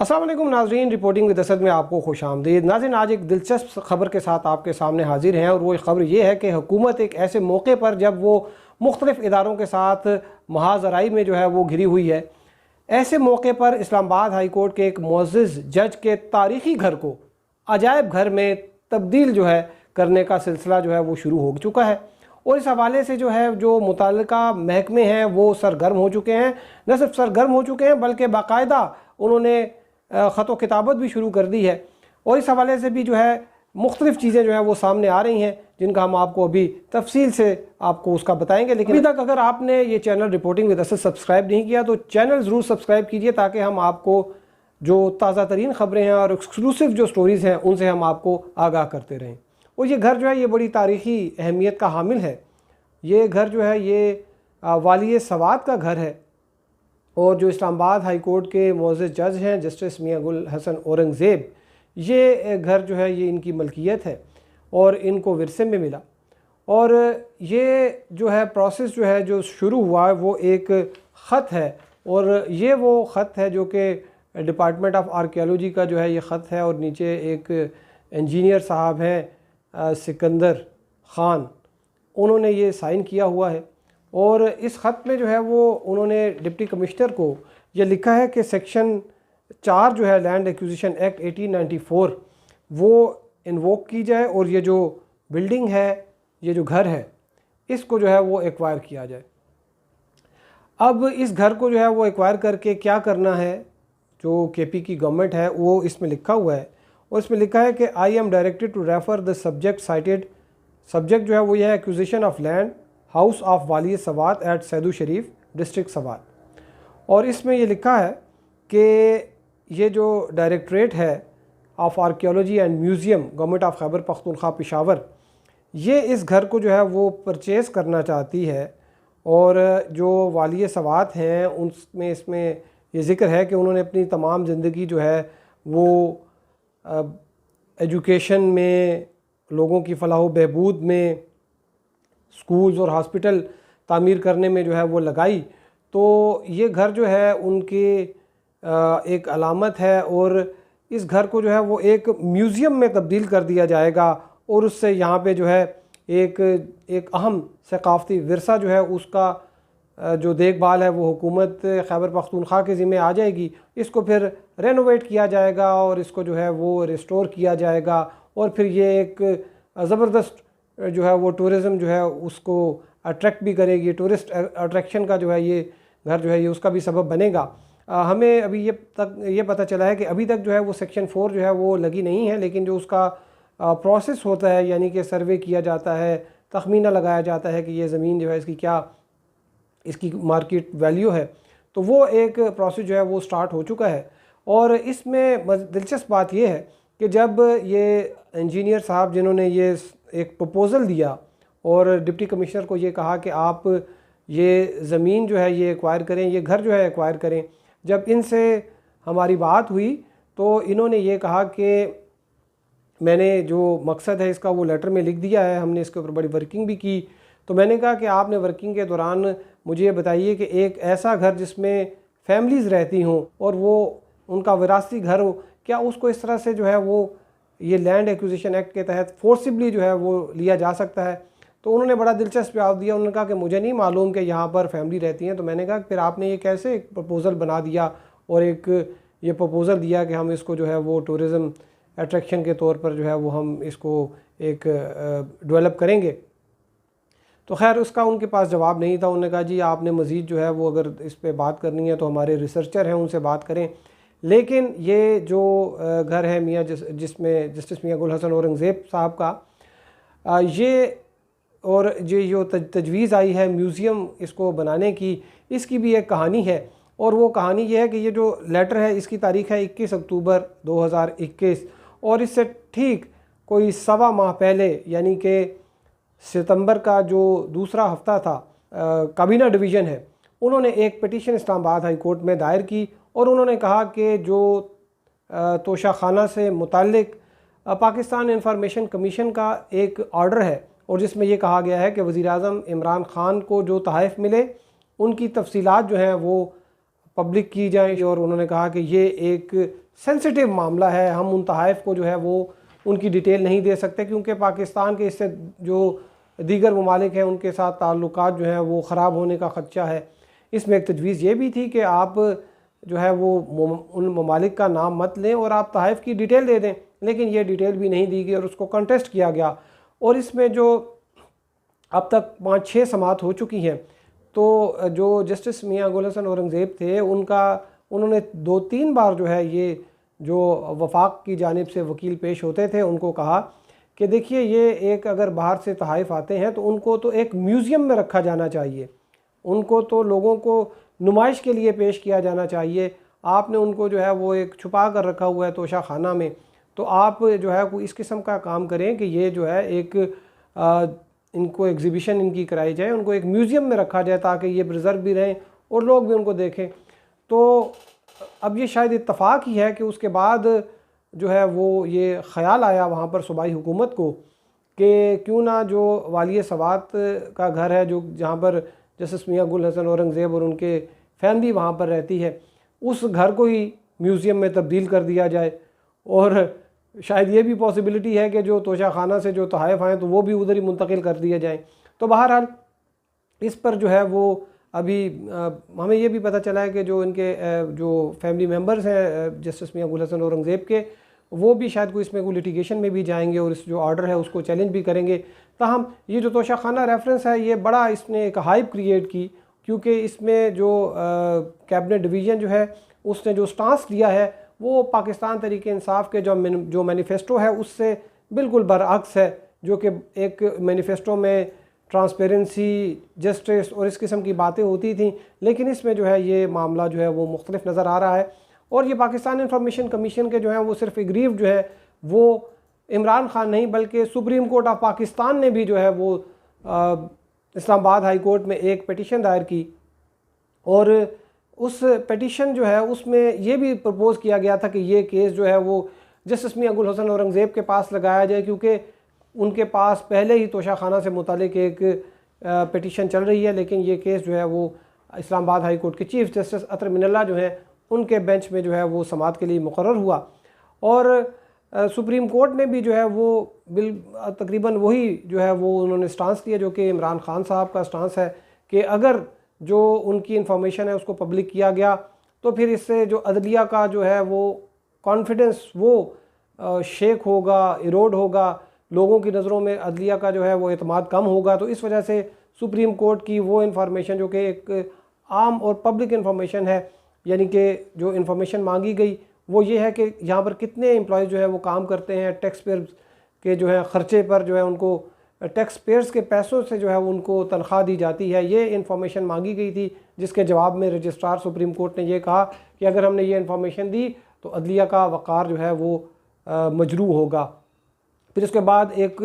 अस्सलाम वालेकुम नाज़रीन, रिपोर्टिंग विद असद में आपको खुश आमदीद। नाज़रीन, आज एक दिलचस्प खबर के साथ आपके सामने हाजिर हैं और वो खबर ये है कि हुकूमत एक ऐसे मौके पर जब वो मुख्तलिफ़ इदारों के साथ महाजराई में जो है वो घिरी हुई है, ऐसे मौके पर इस्लामाबाद हाई कोर्ट के एक मुअज़्ज़िज़ जज के तारीख़ी घर को अजायब घर में तब्दील जो है करने का सिलसिला जो है वो शुरू हो चुका है। और इस हवाले से जो है जो मुतल्लिका महकमे हैं वो सरगर्म हो चुके हैं। न सिर्फ सरगर्म हो चुके हैं बल्कि बाकायदा उन्होंने ख़त किताबत भी शुरू कर दी है। और इस हवाले से भी जो है मुख्तलिफ़ चीज़ें जो है वो सामने आ रही हैं, जिनका हम आपको अभी तफसील से आपको उसका बताएंगे। लेकिन अभी तक अगर आपने ये channel reporting with Asad subscribe नहीं किया तो चैनल ज़रूर सब्सक्राइब कीजिए, ताकि हम आपको जो ताज़ा तरीन ख़बरें हैं और एक्सक्लूसिव जो स्टोरीज़ हैं उनसे हम आपको आगाह करते रहें। और ये घर जो है ये बड़ी तारीख़ी अहमियत का हामिल है। ये घर जो है ये वाली सवात का घर है और जो इस्लामाबाद हाई कोर्ट के मुअज़्ज़िज़ जज हैं जस्टिस मियां गुल हसन औरंगज़ेब, ये घर जो है ये इनकी मलकियत है और इनको विरसे में मिला। और ये जो है प्रोसेस जो है जो शुरू हुआ है वो एक ख़त है, और ये वो ख़त है जो कि डिपार्टमेंट ऑफ आर्कियोलॉजी का जो है ये ख़त है। और नीचे एक इंजीनियर साहब हैं सिकंदर ख़ान, उन्होंने ये साइन किया हुआ है। और इस ख़त में जो है वो उन्होंने डिप्टी कमिश्नर को ये लिखा है कि सेक्शन 4 जो है लैंड एक्विजिशन एक्ट 1894 वो इन्वोक की जाए और ये जो बिल्डिंग है, ये जो घर है, इसको जो है वो एक्वायर किया जाए। अब इस घर को जो है वो एक्वायर करके क्या करना है, जो केपी की गवर्नमेंट है वो इसमें लिखा हुआ है। और इसमें लिखा है कि I am directed to refer the subject cited. Subject जो है वो ये है acquisition of land house of Wali Swat at Saidu Sharif district Swat. और इसमें ये लिखा है कि ये जो डायरेक्टरेट है of archaeology and museum government of Khyber Pakhtunkhwa Peshawar, ये इस घर को जो है वो परचेज़ करना चाहती है। और जो वाली सवात हैं उनमें इसमें ये ज़िक्र है कि उन्होंने अपनी तमाम ज़िंदगी जो है वो एजुकेशन में, लोगों की फलाह बहबूद में, स्कूल्स और हॉस्पिटल तामीर करने में जो है वो लगाई। तो ये घर जो है उनकी एक अलामत है और इस घर को जो है वो एक म्यूज़ियम में तब्दील कर दिया जाएगा। और उससे यहाँ पे जो है एक अहम सकाफ़ती विरसा जो है उसका जो देखभाल है वो हुकूमत खैबर पख्तूनख्वा के ज़िम्मे आ जाएगी। इसको फिर रेनोवेट किया जाएगा और इसको जो है वो रिस्टोर किया जाएगा। और फिर ये एक ज़बरदस्त जो है वो टूरिज़म जो है उसको अट्रैक्ट भी करेगी। टूरिस्ट अट्रैक्शन का जो है ये घर जो है ये उसका भी सबब बनेगा। हमें अभी ये पता चला है कि अभी तक जो है वो सेक्शन 4 जो है वो लगी नहीं है, लेकिन जो उसका प्रोसेस होता है, यानी कि सर्वे किया जाता है, तखमीना लगाया जाता है कि ये ज़मीन जो है इसकी क्या इसकी मार्केट वैल्यू है, तो वो एक प्रोसेस जो है वो स्टार्ट हो चुका है। और इसमें दिलचस्प बात ये है कि जब ये इंजीनियर साहब जिन्होंने ये एक प्रपोज़ल दिया और डिप्टी कमिश्नर को ये कहा कि आप ये ज़मीन जो है ये एक्वायर करें, ये घर जो है एक्वायर करें, जब इनसे हमारी बात हुई तो इन्होंने ये कहा कि मैंने जो मकसद है इसका वो लेटर में लिख दिया है, हमने इसके ऊपर बड़ी वर्किंग भी की। तो मैंने कहा कि आपने वर्किंग के दौरान मुझे ये बताइए कि एक ऐसा घर जिसमें फैमिलीज़ रहती हों और वो उनका विरासती घर हो, क्या उसको इस तरह से जो है वो ये लैंड एक्विजिशन एक्ट के तहत फोर्सिबली जो है वो लिया जा सकता है। तो उन्होंने बड़ा दिलचस्प जवाब दिया। उन्होंने कहा कि मुझे नहीं मालूम कि यहाँ पर फैमिली रहती हैं। तो मैंने कहा फिर आपने ये कैसे एक प्रपोज़ल बना दिया और एक ये प्रपोज़ल दिया कि हम इसको जो है वो टूरिज़म अट्रैक्शन के तौर पर जो है वो हम इसको एक डेवलप करेंगे। तो खैर उसका उनके पास जवाब नहीं था। उन्होंने कहा जी आपने मज़ीद जो है वो अगर इस पर बात करनी है तो हमारे रिसर्चर हैं उनसे बात करें। लेकिन ये जो घर है मियाँ जिसमें जस्टिस मियां गुल हसन औरंगज़ेब साहब का ये और जो तजवीज़ आई है म्यूज़ियम इसको बनाने की, इसकी भी एक कहानी है। और वो कहानी ये है कि ये जो लेटर है इसकी तारीख़ है 21 अक्टूबर 2021 और इससे ठीक कोई सवा माह पहले, यानी कि सितंबर का जो दूसरा हफ्ता था, काबीना डिवीज़न है उन्होंने एक पिटीशन इस्लामाबाद हाई कोर्ट में दायर की और उन्होंने कहा कि जो तोशा खाना से मुताल्लिक पाकिस्तान इंफॉर्मेशन कमीशन का एक ऑर्डर है और जिसमें ये कहा गया है कि वज़ीर आज़म इमरान ख़ान को जो तहफ़ मिले उनकी तफसीलात जो हैं वो पब्लिक की जाए। और उन्होंने कहा कि ये एक सेंसिटिव मामला है, हम उन तहाइफ को जो है वो उनकी डिटेल नहीं दे सकते, क्योंकि पाकिस्तान के इससे जो दीगर ममालिक हैं उनके साथ ताल्लुकात जो हैं वो ख़राब होने का ख़दशा है। इसमें एक तजवीज़ ये भी थी कि आप जो है वो उन ममालिक का नाम मत लें और आप तहाइफ की डिटेल दे दें, लेकिन ये डिटेल भी नहीं दी गई और उसको कंटेस्ट किया गया। और इसमें जो अब तक 5-6 समाअत हो चुकी हैं, तो जो जस्टिस मियां गुल हसन औरंगज़ेब थे उन्होंने 2-3 बार जो है ये जो वफाक की जानिब से वकील पेश होते थे उनको कहा कि देखिए ये एक अगर बाहर से तहाइफ आते हैं तो उनको तो एक म्यूज़ियम में रखा जाना चाहिए, उनको तो लोगों को नुमाइश के लिए पेश किया जाना चाहिए। आपने उनको जो है वो एक छुपा कर रखा हुआ है तोशा खाना में, तो आप जो है कोई इस किस्म का काम करें कि ये जो है एक इनको एग्ज़िबिशन इनकी कराई जाए, उनको एक म्यूज़ियम में रखा जाए ताकि ये प्रिजर्व भी रहें और लोग भी उनको देखें। तो अब ये शायद इत्तफ़ाक़ ही है कि उसके बाद जो है वो ये ख़याल आया वहाँ पर सूबाई हुकूमत को कि क्यों ना जो वालिय सवात का घर है, जो जहाँ पर जस्टिस मियां गुल हसन औरंगज़ेब और उनके फैमिली वहाँ पर रहती है, उस घर को ही म्यूज़ियम में तब्दील कर दिया जाए। और शायद ये भी पॉसिबिलिटी है कि जो तोशा खाना से जो तहाइफ आएँ तो वो भी उधर ही मुंतकिल कर दिए जाएँ। तो बहरहाल इस पर जो है वो अभी हमें ये भी पता चला है कि जो इनके जो फैमिली मेम्बर्स हैं जस्टिस मियां गुल हसन औरंगज़ेब के, वो भी शायद कोई इसमें कोई लिटिगेशन में भी जाएंगे और इस जो ऑर्डर है उसको चैलेंज भी करेंगे। ताहम ये जो तोशा खाना रेफरेंस है ये बड़ा इसने एक हाइप क्रिएट की, क्योंकि इसमें जो कैबिनेट डिवीज़न जो है उसने जो स्टांस लिया है वो पाकिस्तान तरीके इंसाफ के जो मैनिफेस्टो है उससे बिल्कुल बरअक्स है, जो कि एक मैनिफेस्टो में ट्रांसपेरेंसी, जस्टिस और इस किस्म की बातें होती थी, लेकिन इसमें जो है ये मामला जो है वो मुख्तलिफ नज़र आ रहा है। और ये पाकिस्तान इंफॉर्मेशन कमीशन के जो है वो सिर्फ एग्रीव जो है वो इमरान खान नहीं बल्कि सुप्रीम कोर्ट ऑफ पाकिस्तान ने भी जो है वो इस्लामाबाद हाई कोर्ट में एक पिटीशन दायर की, और उस पिटीशन जो है उसमें ये भी प्रपोज़ किया गया था कि ये केस जो है वो जस्टिस मियां गुल हसन औरंगज़ेब के पास लगाया जाए, क्योंकि उनके पास पहले ही तोशा खाना से मुतालिक एक पिटीशन चल रही है, लेकिन ये केस जो है वो इस्लामाबाद हाई कोर्ट के चीफ जस्टिस अतर मिनल्ला जो है उनके बेंच में जो है वो समाअत के लिए मुकर्रर हुआ। और सुप्रीम कोर्ट ने भी जो है वो तकरीबन वही जो है वो उन्होंने स्टांस लिया जो कि इमरान खान साहब का स्टांस है कि अगर जो उनकी इंफॉर्मेशन है उसको पब्लिक किया गया तो फिर इससे जो अदलिया का जो है वो कॉन्फिडेंस वो शेक होगा, इरोड होगा, लोगों की नज़रों में अदलिया का जो है वो एतमाद कम होगा। तो इस वजह से सुप्रीम कोर्ट की वो इन्फॉर्मेशन जो कि एक आम और पब्लिक इन्फॉर्मेशन है, यानी कि जो इन्फॉर्मेशन मांगी गई वो ये है कि यहाँ पर कितने एम्प्लॉयज़ जो है वो काम करते हैं, टैक्स पेयर्स के जो है ख़र्चे पर जो है उनको टैक्स पेयर्स के पैसों से जो है उनको तनख्वाह दी जाती है, ये इन्फॉर्मेशन मांगी गई थी, जिसके जवाब में रजिस्ट्रार सुप्रीम कोर्ट ने ये कहा कि अगर हमने ये इन्फॉर्मेशन दी तो अदलिया का वक़ार जो है वो मजरू होगा। फिर उसके बाद एक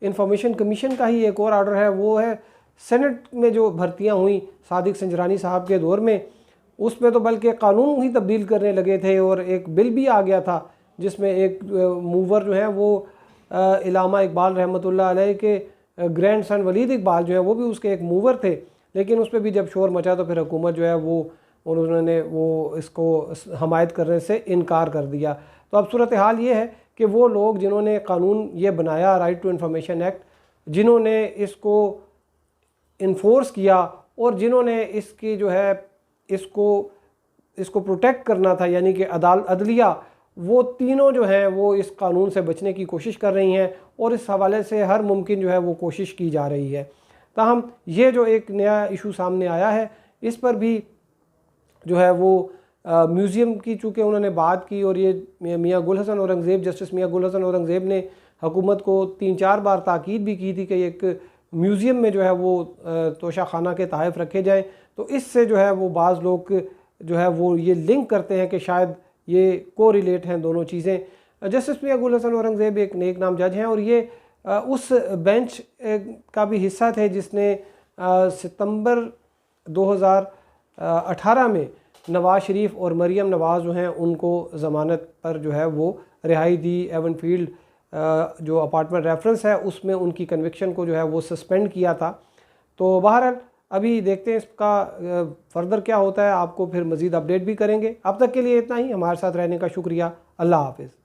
इंफॉर्मेशन कमीशन का ही एक और आर्डर है, वो है सेनेट में जो भर्तियां हुई सादिक संजरानी साहब के दौर में, उसमें तो बल्कि कानून ही तब्दील करने लगे थे और एक बिल भी आ गया था जिसमें एक मूवर जो है वो इलामा इकबाल रहमतुल्लाह अलैह के ग्रैंड सन वलीद इकबाल जो है वो भी उसके एक मूवर थे, लेकिन उस पर भी जब शोर मचा तो फिर हुकूमत जो है वो उन्होंने वो इसको हमायत करने से इनकार कर दिया। तो अब सूरत हाल ये है कि वो लोग जिन्होंने कानून ये बनाया राइट टू इंफॉर्मेशन एक्ट, जिन्होंने इसको इन्फोर्स किया और जिन्होंने इसकी जो है इसको प्रोटेक्ट करना था, यानी कि अदलिया, वो तीनों जो हैं वो इस कानून से बचने की कोशिश कर रही हैं और इस हवाले से हर मुमकिन जो है वो कोशिश की जा रही है। ताहम ये जो एक नया इशू सामने आया है इस पर भी जो है वो म्यूज़ियम की चूँकि उन्होंने बात की, और ये मियां गुल हसन औरंगज़ेब जस्टिस मियां गुल हसन औरंगज़ेब ने हुकूमत को 3-4 बार ताकीद भी की थी कि एक म्यूज़ियम में जो है वो तोशा खाना के तहफ़ रखे जाएँ। तो इससे जो है वो बाज़ लोग जो है वो ये लिंक करते हैं कि शायद ये को रिलेट हैं दोनों चीज़ें। जस्टिस मियां गुल हसन औरंगज़ेब एक नेक नाम जज हैं और ये उस बेंच का भी हिस्सा थे जिसने सितंबर 2018 में नवाज़ शरीफ और मरीम नवाज़ जो हैं उनको ज़मानत पर जो है वो रिहाई दी। एवन फील्ड जो अपार्टमेंट रेफरेंस है उसमें उनकी कन्विक्शन को जो है वो सस्पेंड किया था। तो बहरहाल अभी देखते हैं इसका फर्दर क्या होता है, आपको फिर मज़ीद अपडेट भी करेंगे। अब तक के लिए इतना ही। हमारे साथ रहने का शुक्रिया। अल्लाह हाफ़िज़।